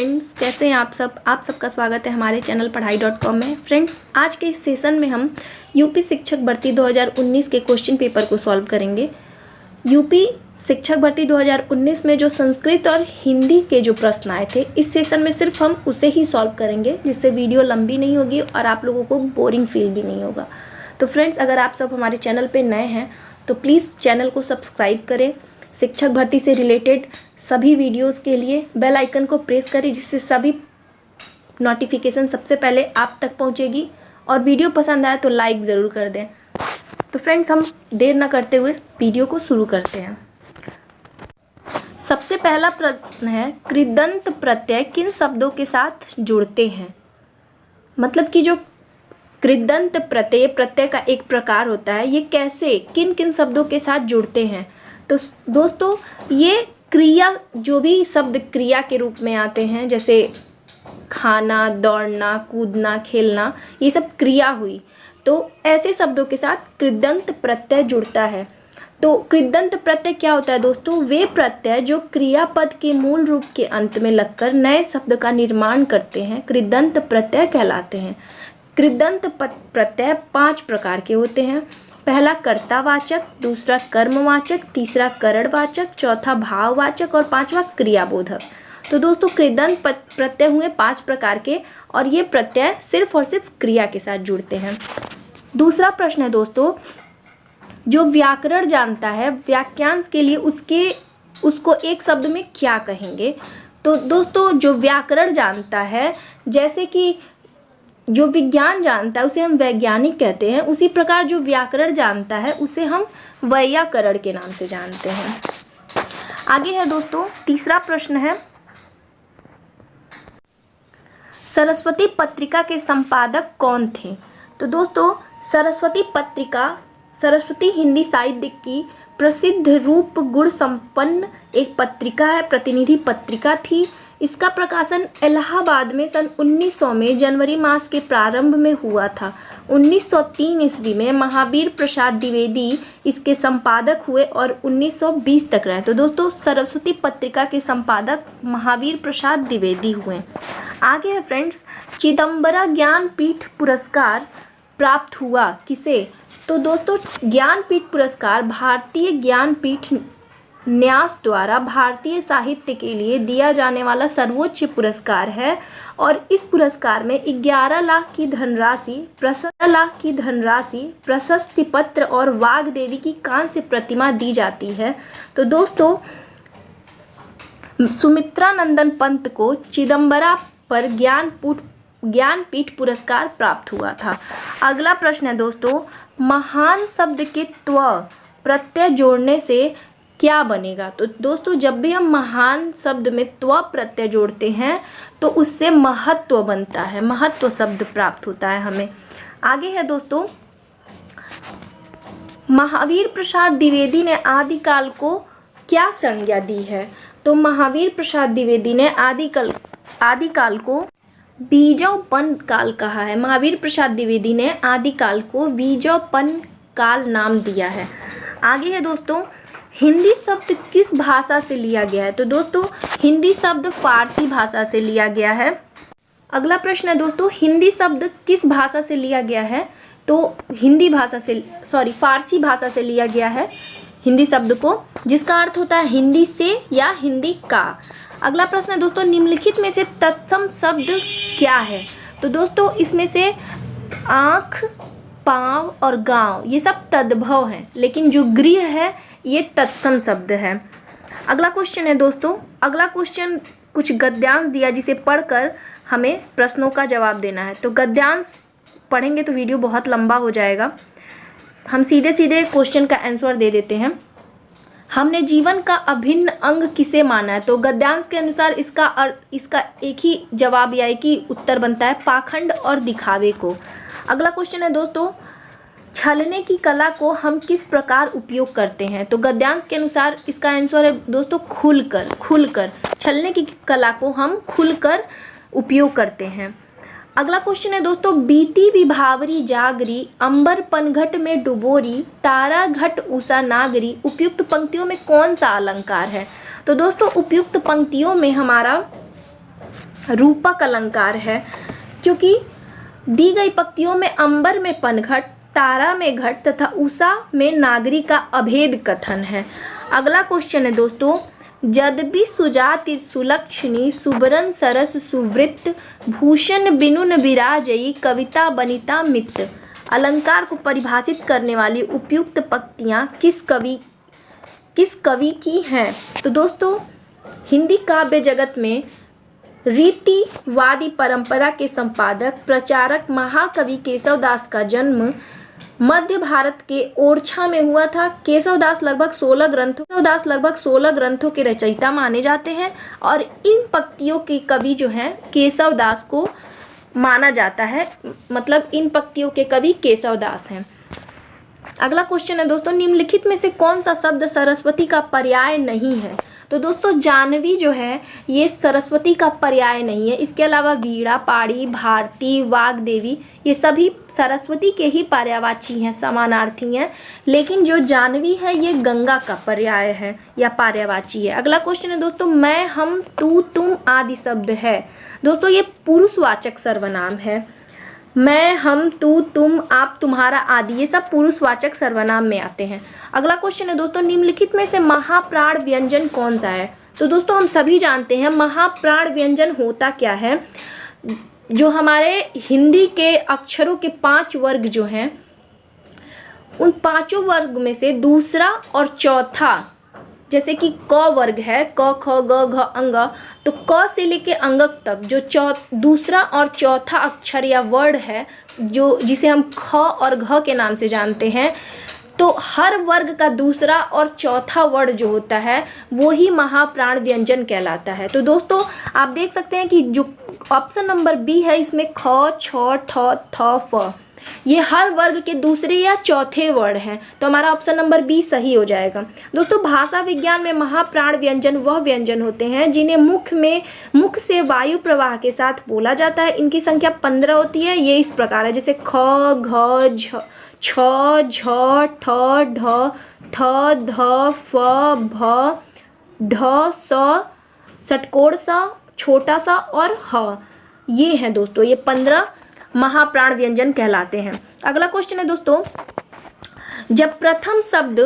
Friends, कैसे हैं आप सब। आप सबका स्वागत है हमारे चैनल पढ़ाई.com में। फ्रेंड्स, आज के इस सेशन में हम यूपी शिक्षक भर्ती 2019 के क्वेश्चन पेपर को सॉल्व करेंगे। यूपी शिक्षक भर्ती 2019 में जो संस्कृत और हिंदी के जो प्रश्न आए थे, इस सेशन में सिर्फ हम उसे ही सॉल्व करेंगे, जिससे वीडियो लंबी नहीं होगी और आप लोगों को बोरिंग फील भी नहीं होगा। तो फ्रेंड्स, अगर आप सब हमारे चैनल पर नए हैं तो प्लीज़ चैनल को सब्सक्राइब करें। शिक्षक भर्ती से रिलेटेड सभी वीडियोस के लिए बेल आइकन को प्रेस करें, जिससे सभी नोटिफिकेशन सबसे पहले आप तक पहुंचेगी। और वीडियो पसंद आए तो लाइक ज़रूर कर दें। तो फ्रेंड्स, हम देर न करते हुए वीडियो को शुरू करते हैं। सबसे पहला प्रश्न है, कृदंत प्रत्यय किन शब्दों के साथ जुड़ते हैं। मतलब कि जो कृदंत प्रत्यय का एक प्रकार होता है, ये कैसे किन किन शब्दों के साथ जुड़ते हैं। तो दोस्तों, ये क्रिया, जो भी शब्द क्रिया के रूप में आते हैं, जैसे खाना, दौड़ना, कूदना, खेलना, ये सब क्रिया हुई। तो ऐसे शब्दों के साथ कृदंत प्रत्यय जुड़ता है। तो कृदंत प्रत्यय क्या होता है दोस्तों? वे प्रत्यय जो क्रियापद के मूल रूप के अंत में लगकर नए शब्द का निर्माण करते हैं, कृदंत प्रत्यय कहलाते हैं। कृदंत प्रत्यय 5 प्रकार के होते हैं। पहला कर्तावाचक, दूसरा कर्मवाचक, तीसरा करणवाचक, चौथा भाववाचक और पांचवा क्रियाबोधक। तो दोस्तों, कृदंत प्रत्यय हुए 5 प्रकार के, और ये प्रत्यय सिर्फ और सिर्फ क्रिया के साथ जुड़ते हैं। दूसरा प्रश्न है दोस्तों, जो व्याकरण जानता है, वाक्यांश के लिए उसको एक शब्द में क्या कहेंगे। तो दोस्तों, जो व्याकरण जानता है, जैसे कि जो विज्ञान जानता है उसे हम वैज्ञानिक कहते हैं, उसी प्रकार जो व्याकरण जानता है उसे हम वैयाकरण के नाम से जानते हैं। आगे है दोस्तों, तीसरा प्रश्न है, सरस्वती पत्रिका के संपादक कौन थे। तो दोस्तों, सरस्वती पत्रिका सरस्वती हिंदी साहित्य की प्रसिद्ध रूप गुण संपन्न एक पत्रिका है, प्रतिनिधि पत्रिका थी। इसका प्रकाशन इलाहाबाद में सन 1900 में जनवरी मास के प्रारंभ में हुआ था। 1903 ईस्वी में महावीर प्रसाद द्विवेदी इसके संपादक हुए और 1920 तक रहे। तो दोस्तों, सरस्वती पत्रिका के संपादक महावीर प्रसाद द्विवेदी हुए। आगे है फ्रेंड्स, चिदंबरा ज्ञानपीठ पुरस्कार प्राप्त हुआ किसे। तो दोस्तों, ज्ञानपीठ पुरस्कार भारतीय ज्ञानपीठ न्यास द्वारा भारतीय साहित्य के लिए दिया जाने वाला सर्वोच्च पुरस्कार है, और इस पुरस्कार में 11 लाख की धनराशि, 15 लाख की धनराशि, प्रशस्ति पत्र और वाग्देवी की कांस्य प्रतिमा दी जाती है। तो दोस्तों, सुमित्रा नंदन पंत को चिदंबरा पर ज्ञानपीठ पुरस्कार प्राप्त हुआ था। अगला प्रश्न है दोस्तों, महान शब्द के त्व प्रत्यय जोड़ने से क्या बनेगा। तो दोस्तों, जब भी हम महान शब्द में त्व प्रत्यय जोड़ते हैं तो उससे महत्व बनता है, महत्व शब्द प्राप्त होता है हमें। आगे है दोस्तों, महावीर प्रसाद द्विवेदी ने आदिकाल को क्या संज्ञा दी है। तो महावीर प्रसाद द्विवेदी ने आदिकाल को बीजोपन काल कहा है। महावीर प्रसाद द्विवेदी ने आदिकाल को बीजोपन काल नाम दिया है। आगे है दोस्तों, हिंदी शब्द किस भाषा से लिया गया है। तो दोस्तों, हिंदी शब्द फारसी भाषा से लिया गया है। अगला प्रश्न है दोस्तों, हिंदी शब्द किस भाषा से लिया गया है। तो फारसी भाषा से लिया गया है हिंदी शब्द को, जिसका अर्थ होता है हिंदी से या हिंदी का। अगला प्रश्न है दोस्तों, निम्नलिखित में से तत्सम शब्द क्या है। तो दोस्तों, इसमें से आँख, पाँव और गांव ये सब तद्भव हैं, लेकिन जो गृह है ये तत्सम शब्द है। अगला क्वेश्चन है दोस्तों, अगला क्वेश्चन कुछ गद्यांश दिया, जिसे पढ़कर हमें प्रश्नों का जवाब देना है। तो गद्यांश पढ़ेंगे तो वीडियो बहुत लंबा हो जाएगा, हम सीधे सीधे क्वेश्चन का आंसर दे देते हैं। हमने जीवन का अभिन्न अंग किसे माना है। तो गद्यांश के अनुसार इसका एक ही जवाब या एक ही उत्तर बनता है, पाखंड और दिखावे को। अगला क्वेश्चन है दोस्तों, छलने की कला को हम किस प्रकार उपयोग करते हैं। तो गद्यांश के अनुसार इसका आंसर है दोस्तों खुलकर। छलने की कला को हम खुलकर उपयोग करते हैं। अगला क्वेश्चन है दोस्तों, बीती विभावरी जागरी, अंबर पनघट में डुबोरी, तारा घट उषा नागरी, उपयुक्त पंक्तियों में कौन सा अलंकार है। तो दोस्तों, उपयुक्त पंक्तियों में हमारा रूपक अलंकार है, क्योंकि दी गई पंक्तियों में अंबर में पनघट, तारा में घट तथा उषा में नागरी का अभेद कथन है। अगला क्वेश्चन है दोस्तों, यद्यपि सुजाति सुलक्षणी सुबरन सरस सुवृत्त भूषण बिनुन विराजई कविता बनिता मित्र। अलंकार को परिभाषित करने वाली उपयुक्त पंक्तियां किस कवि की हैं? तो दोस्तों हिंदी काव्य जगत में रीतिवादी परंपरा के संपादक प्रचारक महाकवि केशवदास का जन्म मध्य भारत के ओरछा में हुआ था। केशवदास लगभग 16 ग्रंथों के रचयिता माने जाते हैं और इन पंक्तियों के कवि जो हैं केशवदास को माना जाता है, मतलब इन पंक्तियों के कवि केशवदास हैं। अगला क्वेश्चन है दोस्तों, निम्नलिखित में से कौन सा शब्द सरस्वती का पर्याय नहीं है? तो दोस्तों जानवी जो है ये सरस्वती का पर्याय नहीं है। इसके अलावा वीणा, पाड़ी, भारती, वाग्देवी ये सभी सरस्वती के ही पर्यायवाची हैं, समानार्थी हैं, लेकिन जो जानवी है ये गंगा का पर्याय है या पर्यायवाची है। अगला क्वेश्चन है दोस्तों, मैं, हम, तू, तुम आदि शब्द है। दोस्तों ये पुरुषवाचक सर्वनाम है। मैं, हम, तू, तुम, आप, तुम्हारा आदि ये सब पुरुषवाचक सर्वनाम में आते हैं। अगला क्वेश्चन है दोस्तों, निम्नलिखित में से महाप्राण व्यंजन कौन सा है? तो दोस्तों हम सभी जानते हैं महाप्राण व्यंजन होता क्या है। जो हमारे हिंदी के अक्षरों के 5 वर्ग जो हैं, उन 5 वर्ग में से दूसरा और चौथा, जैसे कि क वर्ग है, क, ख, ग, घ, अंग, तो क से लेके अंगक तक जो दूसरा और चौथा अक्षर या वर्ड है, जो जिसे हम ख और घ के नाम से जानते हैं, तो हर वर्ग का दूसरा और चौथा वर्ड जो होता है वो ही महाप्राण व्यंजन कहलाता है। तो दोस्तों आप देख सकते हैं कि जो ऑप्शन नंबर बी है इसमें ख, छ, ठ, थ, फ ये हर वर्ग के दूसरे या चौथे वर्ड हैं, तो हमारा ऑप्शन नंबर बी सही हो जाएगा। दोस्तों भाषा विज्ञान में महाप्राण व्यंजन वह व्यंजन होते हैं जिन्हें मुख से वायु प्रवाह के साथ बोला जाता है। इनकी संख्या 15 होती है। ये इस प्रकार है, जैसे ख, घ, झ, छ, झ, ठ, ढ, थ, ध, फ, भ, ढ, स, षटकोण सा, छोटा सा और ह। ये हैं दोस्तों, ये 15 महाप्राण व्यंजन कहलाते हैं। अगला क्वेश्चन है दोस्तों, जब प्रथम शब्द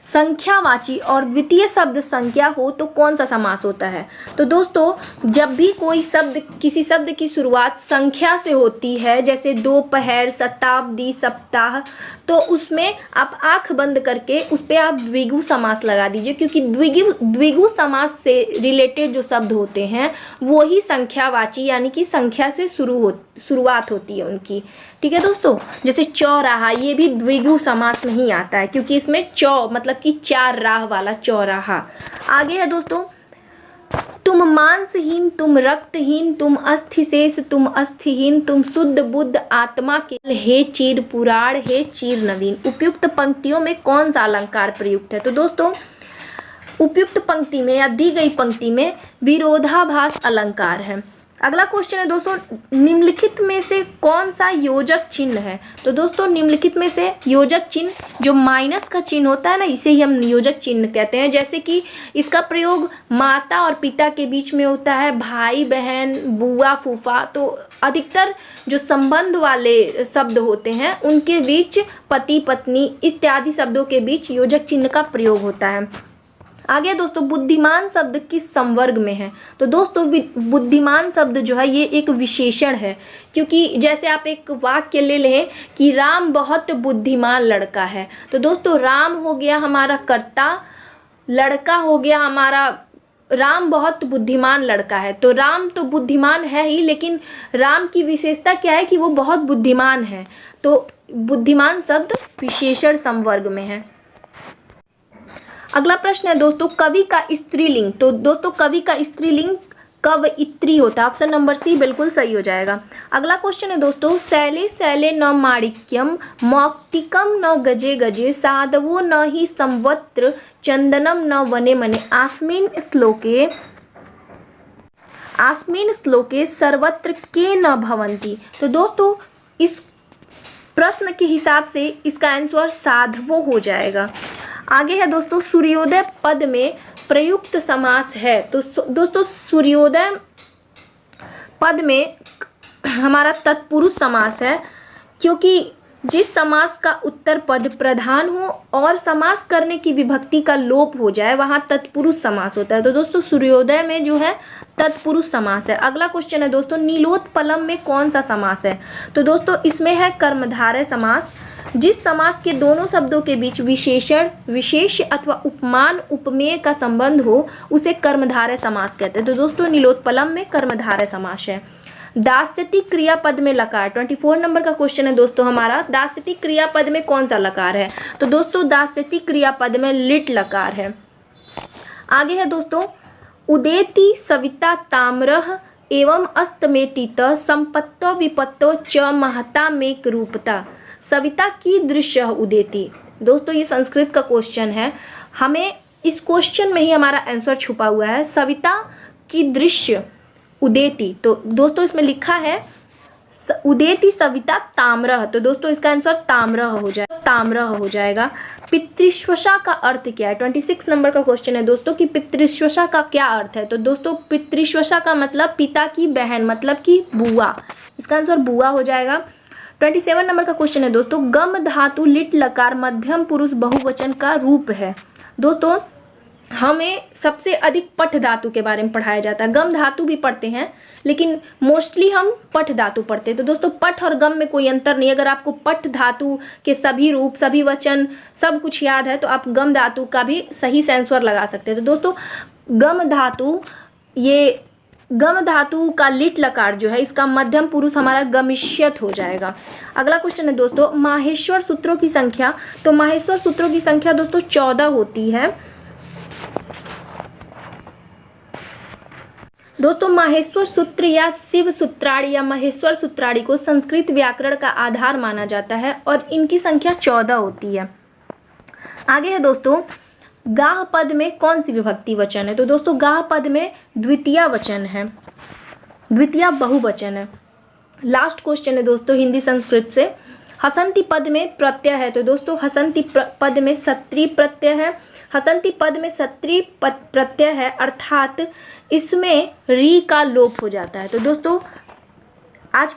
संख्यावाची और द्वितीय शब्द संख्या हो तो कौन सा समास होता है? तो दोस्तों जब भी कोई शब्द, किसी शब्द की शुरुआत संख्या से होती है, जैसे दोपहर, शताब्दी, सप्ताह, तो उसमें आप आंख बंद करके उस पर आप द्विगु समास लगा दीजिए, क्योंकि द्विगु समास से रिलेटेड जो शब्द होते हैं वो ही संख्यावाची यानी कि संख्या से शुरुआत होती है उनकी। ठीक है दोस्तों, जैसे चौराहा, ये भी द्विगु समास नहीं आता है क्योंकि इसमें चौ मतलब कि 4 राह वाला चौराहा। आगे है दोस्तों, तुम मांसहीन, तुम रक्तहीन, तुम अस्थिशेष, तुम अस्थिहीन, तुम शुद्ध बुद्ध आत्मा के, हे चीर पुराण, हे चीर नवीन। उपयुक्त पंक्तियों में कौन सा अलंकार प्रयुक्त है? तो दोस्तों उपयुक्त पंक्ति में या दी गई पंक्ति में विरोधाभास अलंकार है। अगला क्वेश्चन है दोस्तों, निम्नलिखित में से कौन सा योजक चिन्ह है? तो दोस्तों निम्नलिखित में से योजक चिन्ह, जो माइनस का चिन्ह होता है ना, इसे ही हम योजक चिन्ह कहते हैं। जैसे कि इसका प्रयोग माता और पिता के बीच में होता है, भाई बहन, बुआ फूफा, तो अधिकतर जो संबंध वाले शब्द होते हैं उनके बीच पति पत्नी इत्यादि शब्दों के बीच योजक चिन्ह का प्रयोग होता है। आगे दोस्तों, बुद्धिमान शब्द किस संवर्ग में है? तो दोस्तों बुद्धिमान शब्द जो है ये एक विशेषण है, क्योंकि जैसे आप एक वाक्य ले लें कि राम बहुत बुद्धिमान लड़का है, तो दोस्तों राम हो गया हमारा कर्ता, लड़का हो गया हमारा, राम बहुत बुद्धिमान लड़का है, तो राम तो बुद्धिमान है ही, लेकिन राम की विशेषता क्या है कि वो बहुत बुद्धिमान है। तो बुद्धिमान शब्द विशेषण संवर्ग में है। अगला प्रश्न है दोस्तों, कवि का स्त्रीलिंग। तो दोस्तों कवि का स्त्रीलिंग कवयित्री होता है। ऑप्शन नंबर सी बिल्कुल सही हो जाएगा। अगला क्वेश्चन है दोस्तों, शैले शैले न माणिक्यम, मौक्तिकम न गजे गजे, साधवो न ही संवत्र, चंदनम न वने मने, आस्मिन श्लोके सर्वत्र के न भवंती। तो दोस्तों इस प्रश्न के हिसाब से इसका आंसर साधवो हो जाएगा। आगे है दोस्तों, सूर्योदय पद में प्रयुक्त समास है। तो दोस्तों सूर्योदय पद में हमारा तत्पुरुष समास है, क्योंकि जिस समास का उत्तर पद प्रधान हो और समास करने की विभक्ति का लोप हो जाए वहां तत्पुरुष समास होता है। तो दोस्तों सूर्योदय में जो है तत्पुरुष समास है। अगला क्वेश्चन है दोस्तों, नीलोत्पलम में कौन सा समास है? तो दोस्तों इसमें है कर्मधारय समास। जिस समास के दोनों शब्दों के बीच विशेषण, विशेष्य अथवा उपमान, उपमेय का संबंध हो उसे कर्मधारय समास कहते हैं। तो दोस्तों नीलोत्पलम में कर्मधारय समास है। दास्यति क्रियापद में लकार, 24 नंबर का क्वेश्चन है दोस्तों हमारा, दास्यति क्रियापद में कौन सा लकार है? तो दोस्तों दास्यति क्रियापद में लिट लकार है। आगे है दोस्तों, उदेति सविता ताम्रः एवं अस्तमेतित संपत्तो विपत्तो च महता मेक रूपता, सविता की दृश्य उदेति। दोस्तों ये संस्कृत का क्वेश्चन है, हमें इस क्वेश्चन में ही हमारा आंसर छुपा हुआ है, सविता की दृश्य उदेति। तो दोस्तों इसमें लिखा है उदेति सविता ताम्रः, तो दोस्तों इसका आंसर ताम्रः हो जाएगा। पितृश्वसा का अर्थ क्या है? 26 नंबर का क्वेश्चन है दोस्तों कि पितृश्वसा का क्या अर्थ है? तो दोस्तों पितृश्वसा का मतलब पिता की बहन, मतलब कि बुआ, इसका आंसर बुआ हो जाएगा। 27 नंबर का क्वेश्चन है दोस्तों, गम धातु लिट लकार मध्यम पुरुष बहुवचन का रूप है। दोस्तों हमें सबसे अधिक पठ धातु के बारे में पढ़ाया जाता है, गम धातु भी पढ़ते हैं लेकिन मोस्टली हम पठ धातु पढ़ते हैं। तो दोस्तों पठ और गम में कोई अंतर नहीं। अगर आपको पठ धातु के सभी रूप, सभी वचन, सब कुछ याद है तो आप गम धातु का भी सही से आंसर लगा सकते हैं। तो दोस्तों गम धातु, ये गम धातु का लिट लकार जो है इसका मध्यम पुरुष हमारा गमिष्यत हो जाएगा। अगला क्वेश्चन है दोस्तों, माहेश्वर सूत्रों की संख्या। तो माहेश्वर सूत्रों की संख्या दोस्तों 14 होती है। दोस्तों माहेश्वर सूत्र या शिव सूत्राणी या महेश्वर सूत्राणी को संस्कृत व्याकरण का आधार माना जाता है और इनकी संख्या 14 होती है। आगे है दोस्तों, गाह पद में कौन सी विभक्ति वचन है? तो दोस्तों गाह पद में द्वितीय वचन है, द्वितीय बहुवचन है। लास्ट क्वेश्चन है दोस्तों हिंदी संस्कृत से, हसंती पद में प्रत्यय है। तो दोस्तों हसंती पद में सत्री प्रत्यय है, हसंती पद में सत्री प्रत्यय है अर्थात इसमें री का लोप हो जाता है। तो दोस्तों आज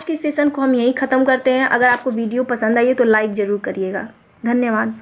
के सेशन को हम यहीं ख़त्म करते हैं। अगर आपको वीडियो पसंद आई है तो लाइक ज़रूर करिएगा। धन्यवाद।